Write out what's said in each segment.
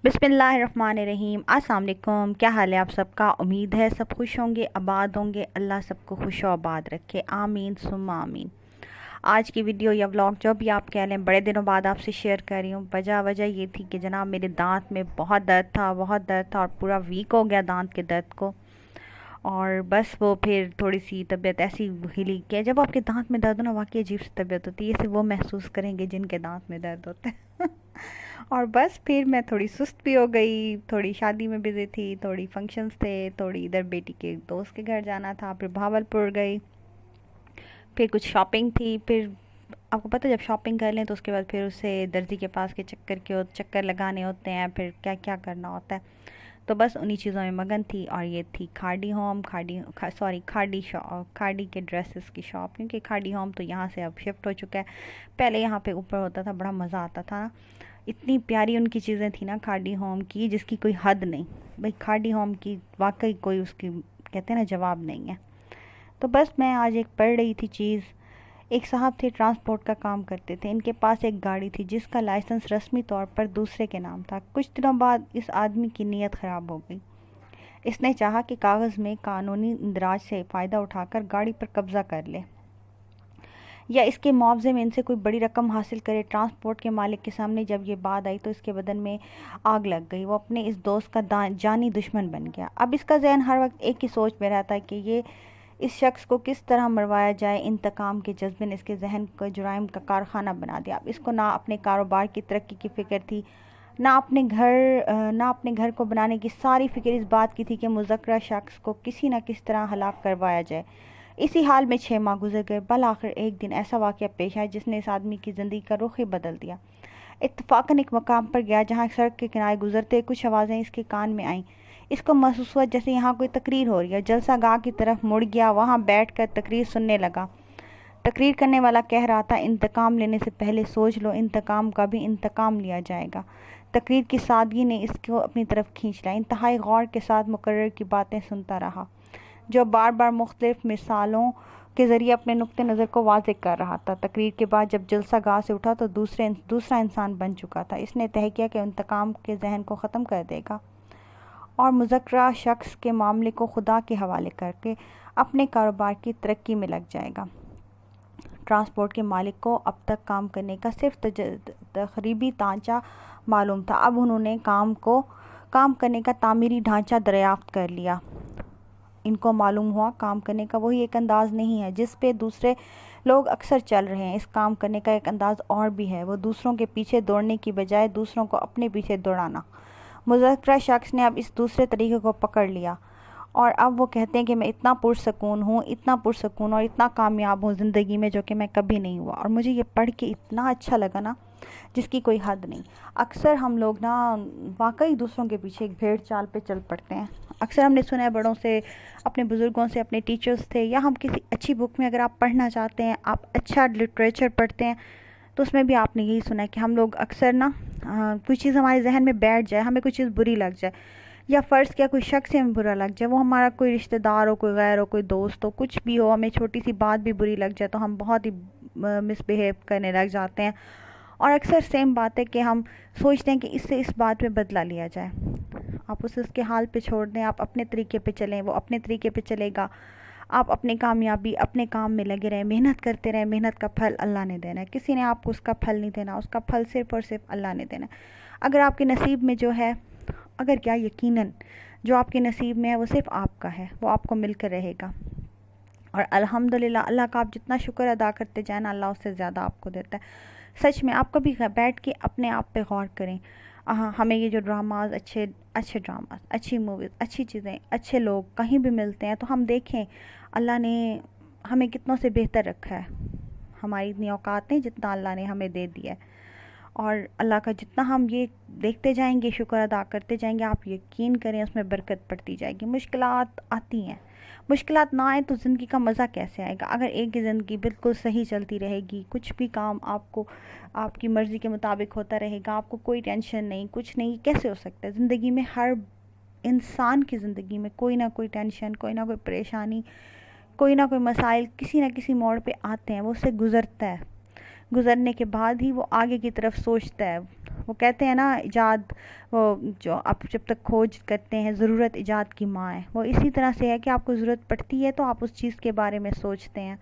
बिस्मिल्लाहिर्रहमानिर्रहीम। अस्सलाम वालेकुम। क्या हाल है आप सबका? उम्मीद है सब खुश होंगे, आबाद होंगे। अल्लाह सबको खुश और आबाद रखे, आमीन सुम्मा आमीन। आज की वीडियो या व्लॉग जो भी आप कह लें, बड़े दिनों बाद आपसे शेयर कर रही हूँ। वजह ये थी कि जनाब मेरे दांत में बहुत दर्द था और पूरा वीक हो गया दांत के दर्द को। और बस वो फिर थोड़ी सी तबीयत ऐसी हिली कि जब आपके दांत में दर्द हो ना, वाकई अजीब सी तबीयत होती है। इसे वो महसूस करेंगे जिनके दांत में दर्द होता है। और बस फिर मैं थोड़ी सुस्त भी हो गई, थोड़ी शादी में बिजी थी, थोड़ी फंक्शंस थे, थोड़ी इधर बेटी के दोस्त के घर जाना था, फिर भावलपुर गई, फिर कुछ शॉपिंग थी। फिर आपको पता है जब शॉपिंग कर लें तो उसके बाद फिर उसे दर्जी के पास के चक्कर लगाने होते हैं, फिर क्या क्या करना होता है। तो बस उन्हीं चीज़ों में मगन थी। और ये थी खाड़ी होम, खाड़ी के ड्रेसेस की शॉप, क्योंकि खाड़ी होम तो यहाँ से अब शिफ्ट हो चुका है। पहले यहाँ पे ऊपर होता था, बड़ा मज़ा आता था ना। इतनी प्यारी उनकी चीज़ें थी ना खाड़ी होम की, जिसकी कोई हद नहीं। भाई खाड़ी होम की वाकई कोई उसकी कहते हैं ना जवाब नहीं है। तो बस मैं आज एक पढ़ रही थी चीज़। एक साहब थे, ट्रांसपोर्ट का काम करते थे। इनके पास एक गाड़ी थी जिसका लाइसेंस रस्मी तौर पर दूसरे के नाम था। कुछ दिनों बाद इस आदमी की नीयत ख़राब हो गई। इसने चाहा कि कागज़ में कानूनी इंदराज से फ़ायदा उठाकर गाड़ी पर कब्ज़ा कर ले या इसके मुआवजे में इनसे कोई बड़ी रकम हासिल करे। ट्रांसपोर्ट के मालिक के सामने जब ये बात आई तो इसके बदन में आग लग गई। वो अपने इस दोस्त का जानी दुश्मन बन गया। अब इसका जहन हर वक्त एक ही सोच में रहता है कि ये इस शख्स को किस तरह मरवाया जाए। इंतकाम के जज्बे ने इसके जहन को जुराइम का कारखाना बना दिया। अब इसको ना अपने कारोबार की तरक्की की फ़िक्र थी, ना अपने घर को बनाने की सारी फ़िक्र इस बात की थी कि मुज़क्करा शख्स को किसी न किसी तरह हलाक करवाया जाए। इसी हाल में 6 माह गुजर गए। बल आखिर एक दिन ऐसा वाक़या पेश आया जिसने इस आदमी की ज़िंदगी का रुख ही बदल दिया। इत्तफ़ाक़न एक मकाम पर गया जहाँ सड़क के किनारे गुजरते कुछ आवाज़ें इसके कान में आईं। इसको महसूस हुआ जैसे यहाँ कोई तकरीर हो रही है। जलसा गाह की तरफ मुड़ गया, वहाँ बैठकर तकरीर सुनने लगा। तकरीर करने वाला कह रहा था, इंतकाम लेने से पहले सोच लो, इंतकाम का भी इंतकाम लिया जाएगा। तकरीर की सादगी ने इसको अपनी तरफ खींच लिया। इंतहाई गौर के साथ मुकर्रर की बातें सुनता रहा, जो बार बार मुख्तलिफ मिसालों के ज़रिए अपने नुक्ते नज़र को वाज़ेह कर रहा था। तकरीर के बाद जब जलसा गाह से उठा तो दूसरा इंसान बन चुका था। इसने तय किया कि इंतकाम के जहन को ख़त्म कर देगा और मुज़क्करा शख्स के मामले को खुदा के हवाले करके अपने कारोबार की तरक्की में लग जाएगा। ट्रांसपोर्ट के मालिक को अब तक काम करने का सिर्फ तकरीबी ढांचा मालूम था। अब उन्होंने काम करने का तामीरी ढांचा दरियाफ्त कर लिया। इनको मालूम हुआ काम करने का वही एक अंदाज़ नहीं है जिस पे दूसरे लोग अक्सर चल रहे हैं। इस काम करने का एक अंदाज़ और भी है, वो दूसरों के पीछे दौड़ने की बजाय दूसरों को अपने पीछे दौड़ाना। मुज़क्करा शख्स ने अब इस दूसरे तरीके को पकड़ लिया और अब वो कहते हैं कि मैं इतना पुरसकून हूँ और इतना कामयाब हूँ ज़िंदगी में, जो कि मैं कभी नहीं हुआ। और मुझे ये पढ़ के इतना अच्छा लगा ना, जिसकी कोई हद नहीं। अक्सर हम लोग ना वाकई दूसरों के पीछे एक भेड़ चाल पे चल पड़ते हैं। अक्सर हमने सुना है बड़ों से, अपने बुज़ुर्गों से, अपने टीचर्स थे, या हम किसी अच्छी बुक में अगर आप पढ़ना चाहते हैं, आप अच्छा लिटरेचर पढ़ते हैं, तो उसमें भी आपने यही सुना है कि हम लोग अक्सर ना कोई चीज़ हमारे जहन में बैठ जाए, हमें कोई चीज़ बुरी लग जाए, या फ़र्ज़ किया कोई शख्स हमें बुरा लग जाए, वो हमारा कोई रिश्तेदार हो, कोई गैर हो, कोई दोस्त हो, कुछ भी हो, हमें छोटी सी बात भी बुरी लग जाए तो हम बहुत ही मिसबिहेव करने लग जाते हैं। और अक्सर सेम बात है कि हम सोचते हैं कि इससे इस बात में बदला लिया जाए। आप उसे उसके हाल पे छोड़ दें, आप अपने तरीके पे चलें, वो अपने तरीके पे चलेगा। आप अपनी कामयाबी अपने काम में लगे रहें, मेहनत करते रहें। मेहनत का फल अल्लाह ने देना है, किसी ने आपको उसका फल नहीं देना, उसका फल सिर्फ़ और सिर्फ अल्लाह ने देना है। अगर आपके नसीब में जो है, अगर क्या यकीनन जो आपके नसीब में है वो सिर्फ आपका है, वो आपको मिलकर रहेगा। और अल्हम्दुलिल्लाह, अल्लाह का आप जितना शुक्र अदा करते जाए ना, अल्लाह उससे ज़्यादा आपको देता है। सच में आप कभी बैठ के अपने आप पे गौर करें। हमें ये जो ड्रामाज, अच्छे ड्रामाज, अच्छी मूवीज़, अच्छी चीज़ें, अच्छे लोग कहीं भी मिलते हैं तो हम देखें अल्लाह ने हमें कितनों से बेहतर रखा है। हमारी इतनी औकात नहीं जितना अल्लाह ने हमें दे दिया है। और अल्लाह का जितना हम ये देखते जाएंगे, शुक्र अदा करते जाएंगे, आप यकीन करें उसमें बरकत पड़ती जाएगी। मुश्किलात आती हैं, मुश्किलात ना आए तो ज़िंदगी का मज़ा कैसे आएगा? अगर एक ही ज़िंदगी बिल्कुल सही चलती रहेगी, कुछ भी काम आपको आपकी मर्ज़ी के मुताबिक होता रहेगा, आपको कोई टेंशन नहीं, कुछ नहीं, कैसे हो सकता है? ज़िंदगी में हर इंसान की ज़िंदगी में कोई ना कोई टेंशन, कोई ना कोई परेशानी, कोई ना कोई मसाइल किसी ना किसी मोड़ पे आते हैं। वो उससे गुज़रता है, गुज़रने के बाद ही वो आगे की तरफ सोचता है, وہ کہتے ہیں نا ایجاد، وہ جو آپ جب تک کھوج کرتے ہیں ضرورت ایجاد کی ماں ہے، وہ اسی طرح سے ہے کہ آپ کو ضرورت پڑتی ہے تو آپ اس چیز کے بارے میں سوچتے ہیں.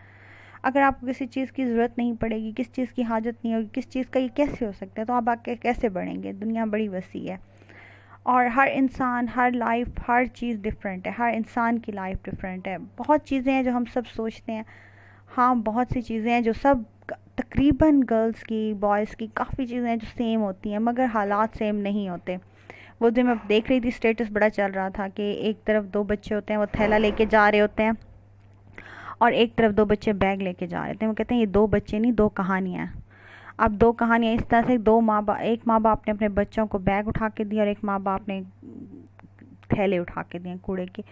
اگر آپ کو کسی چیز کی ضرورت نہیں پڑے گی، کس چیز کی حاجت نہیں ہوگی، کس چیز کا یہ کیسے ہو سکتا ہے، تو آپ آگے کیسے بڑھیں گے؟ دنیا بڑی وسیع ہے اور ہر انسان، ہر لائف، ہر چیز ڈیفرنٹ ہے، ہر انسان کی لائف ڈیفرنٹ ہے. بہت چیزیں ہیں جو ہم سب سوچتے ہیں، ہاں بہت سی چیزیں ہیں جو سب تقریباً گرلز کی، بوائز کی کافی چیزیں ہیں جو سیم ہوتی ہیں، مگر حالات سیم نہیں ہوتے. وہ دن میں دیکھ رہی تھی اسٹیٹس بڑا چل رہا تھا کہ ایک طرف دو بچے ہوتے ہیں، وہ تھیلا لے کے جا رہے ہوتے ہیں، اور ایک طرف دو بچے بیگ لے کے جا رہے تھے. وہ کہتے ہیں یہ دو بچے نہیں، دو کہانیاں ہیں. اب دو کہانیاں اس طرح سے، ایک ماں باپ نے اپنے بچوں کو بیگ اٹھا کے دیا اور ایک ماں باپ نے تھیلے اٹھا کے دیے کوڑے کے.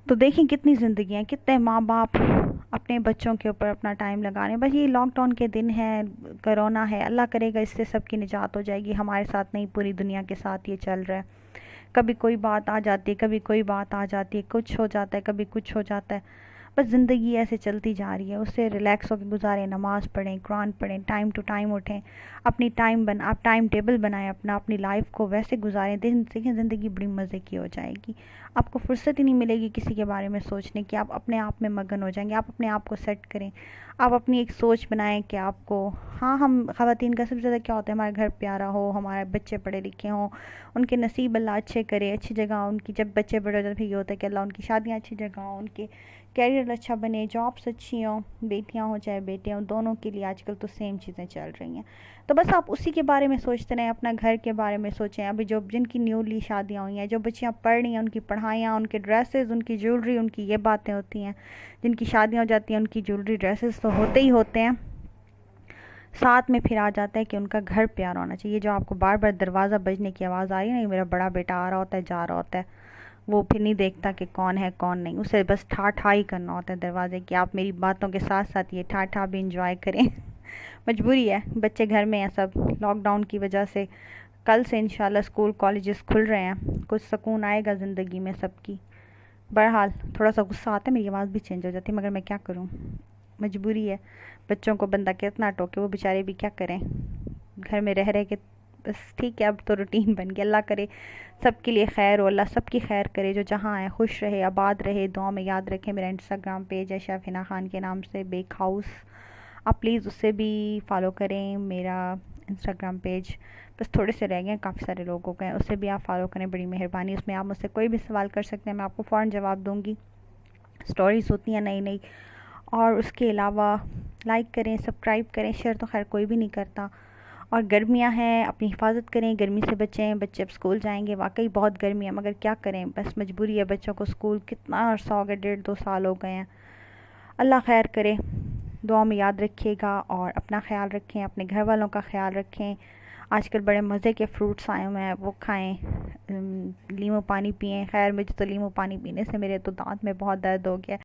تو دیکھیں کتنی زندگیاں، کتنے ماں باپ اپنے بچوں کے اوپر اپنا ٹائم لگا رہے ہیں. بس یہ لاک ڈاؤن کے دن ہے، کرونا ہے، اللہ کرے گا اس سے سب کی نجات ہو جائے گی. ہمارے ساتھ نہیں، پوری دنیا کے ساتھ یہ چل رہا ہے. کبھی کوئی بات آ جاتی ہے، کبھی کوئی بات آ جاتی ہے، کچھ ہو جاتا ہے، کبھی کچھ ہو جاتا ہے. بس زندگی ایسے چلتی جا رہی ہے، اس سے ریلیکس ہو کے گزاریں، نماز پڑھیں، قرآن پڑھیں، ٹائم ٹو ٹائم اٹھیں، اپنی آپ ٹائم ٹیبل بنائیں اپنی لائف کو ویسے گزاریں. دیکھیں زندگی بڑی مزے کی ہو جائے گی. آپ کو فرصت ہی نہیں ملے گی کسی کے بارے میں سوچنے کی، آپ اپنے آپ میں مگن ہو جائیں گے. آپ اپنے آپ کو سیٹ کریں، آپ اپنی ایک سوچ بنائیں کہ آپ کو، ہاں ہم خواتین کا سب سے زیادہ کیا ہوتا ہے، ہمارا گھر پیارا ہو، ہمارے بچے پڑھے لکھے ہوں، ان کے نصیب اللہ اچھے کرے، اچھی جگہ ان کی، جب بچے بڑے ہو جاتے پھر یہ ہوتا ہے کہ اللہ ان کی شادیاں اچھی جگہ ہوں، ان کے کیریئر اچھا بنے، جابس اچھی ہوں، بیٹیاں ہوں چاہے بیٹے ہوں، دونوں کے لیے آج کل تو سیم چیزیں چل رہی ہیں. تو بس آپ اسی کے بارے میں سوچتے رہیں، اپنا گھر کے بارے میں سوچیں. ابھی جن کی نیولی شادیاں ہوئی ہیں، جو بچیاں پڑھ رہی ہیں، ان کی پڑھائیاں، ان کے ڈریسز، ان کی جیولری، ان کی یہ باتیں ہوتی ہیں. جن کی شادیاں ہو جاتی ہیں ان کی جیولری، ڈریسز تو ہوتے ہی ہوتے ہیں، ساتھ میں پھر آ جاتا ہے کہ ان کا گھر پیارا ہونا چاہیے. جو آپ کو بار بار دروازہ بجنے کی آواز آ رہی ہے نا، یہ میرا بڑا بیٹا آ رہا ہوتا ہے، جا رہا ہوتا ہے، وہ پھر نہیں دیکھتا کہ کون ہے کون نہیں، اسے بس ٹھا ٹھا ہی کرنا ہوتا ہے دروازے کی. آپ میری باتوں کے ساتھ ساتھ یہ ٹھا ٹھا بھی انجوائے کریں. مجبوری ہے، بچے گھر میں ہیں سب لاک ڈاؤن کی وجہ سے. کل سے انشاءاللہ اسکول کالجز کھل رہے ہیں، کچھ سکون آئے گا زندگی میں سب کی. بہرحال تھوڑا سا غصہ آتا ہے، میری آواز بھی چینج ہو جاتی ہے، مگر میں کیا کروں، مجبوری ہے. بچوں کو بندہ کتنا ٹوکے، وہ بیچارے بھی کیا کریں، گھر میں رہ کے. بس ٹھیک ہے، اب تو روٹین بن گیا. اللہ کرے سب کے لیے خیر ہو، اللہ سب کی خیر کرے، جو جہاں ہے خوش رہے، آباد رہے. دعا میں یاد رکھیں میرا انسٹاگرام پیج ہے شیف حنا خان کے نام سے، بیک ہاؤس. آپ پلیز اسے بھی فالو کریں، میرا انسٹاگرام پیج. بس تھوڑے سے رہ گئے ہیں، کافی سارے لوگوں کے ہیں، اسے بھی آپ فالو کریں، بڑی مہربانی. اس میں آپ مجھ سے کوئی بھی سوال کر سکتے ہیں، میں آپ کو فوراً جواب دوں گی. سٹوریز ہوتی ہیں نئی نئی. اور اس کے علاوہ لائک کریں، سبسکرائب کریں، شیئر تو خیر کوئی بھی نہیں کرتا. اور گرمیاں ہیں، اپنی حفاظت کریں، گرمی سے بچیں. بچے اب اسکول جائیں گے، واقعی بہت گرمی ہے، مگر کیا کریں، بس مجبوری ہے. بچوں کو اسکول کتنا عرصہ ہو گیا، 1.5-2 سال ہو گئے ہیں. اللہ خیر کرے. دعا میں یاد رکھیے گا اور اپنا خیال رکھیں، اپنے گھر والوں کا خیال رکھیں. آج کل بڑے مزے کے فروٹس آئے ہوئے ہیں، وہ کھائیں، لیمو پانی پئیں. خیر مجھے تو لیمو پانی پینے سے میرے تو دانت میں بہت درد ہو گیا.